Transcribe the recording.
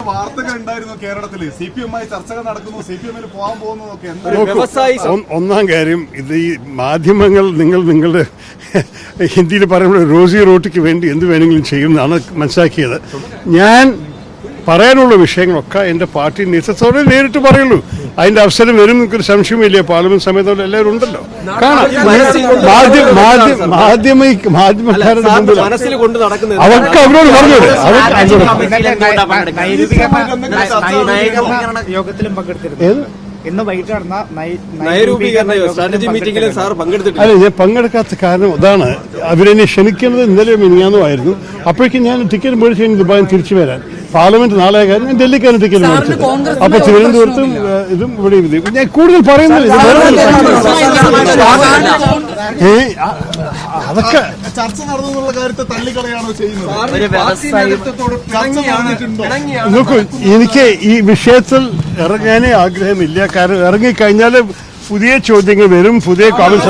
വാർത്തകൾ ഉണ്ടായിരുന്നു കേരളത്തിൽ CPM ചർച്ചകൾ നടക്കുന്നു, CPM പോകാൻ പോകുന്നതൊക്കെ. ഒന്നാം കാര്യം, ഇത് ഈ മാധ്യമങ്ങൾ നിങ്ങളുടെ ഹിന്ദിയിൽ പറയുമ്പോൾ റോസി റോട്ടിക്ക് വേണ്ടി എന്ത് വേണമെങ്കിലും ചെയ്യുമെന്നാണ് മനസ്സിലാക്കിയത്. ഞാൻ പറയാനുള്ള വിഷയങ്ങളൊക്കെ എൻ്റെ പാർട്ടി നേതൃത്വത്തോടെ നേരിട്ട് പറയുള്ളൂ. അതിന്റെ അവസരം വരും, എനിക്കൊരു സംശയമില്ല. പാർലമെന്റ് സമയത്തോടെ എല്ലാവരും ഉണ്ടല്ലോ. മാധ്യമക്കാരുടെ മുമ്പിൽ അവർക്ക് അവരോട് പറഞ്ഞത് യോഗത്തിലും പങ്കെടുത്തിരുന്നു. ഇന്ന് വൈകിട്ട് നടന്ന സ്ട്രാറ്റജി മീറ്റിംഗിലും സാർ പങ്കെടുത്തിട്ടില്ല. അല്ല, ഞാൻ പങ്കെടുക്കാത്ത കാരണം അതാണ്. അവരെന്നെ ക്ഷണിക്കുന്നത് ഇന്നലെ മിനിഞ്ഞാന്നുമായിരുന്നു. അപ്പോഴേക്കും ഞാൻ ടിക്കറ്റ് മേടിച്ച് കഴിഞ്ഞ് ദുബായിൽ തിരിച്ചു വരാൻ. പാർലമെന്റ് നാളെ കാര്യം ഞാൻ ഡൽഹിക്കാണ് ടിക്കറ്റ് മേടിച്ചത്. അപ്പൊ തിരുവനന്തപുരത്തും ഇതും ഇവിടെ ഞാൻ കൂടുതൽ പറയുന്നില്ല. അതൊക്കെ ചർച്ച നടന്നുള്ള കാര്യത്തെ തള്ളിക്കളയാണോ ചെയ്യുന്നത്? നോക്കൂ, എനിക്ക് ഈ വിഷയത്തിൽ ഇറങ്ങാനേ ആഗ്രഹമില്ല. കാരണം ഇറങ്ങിക്കഴിഞ്ഞാൽ പുതിയ ചോദ്യങ്ങൾ വരും, പുതിയ കോമൻസ്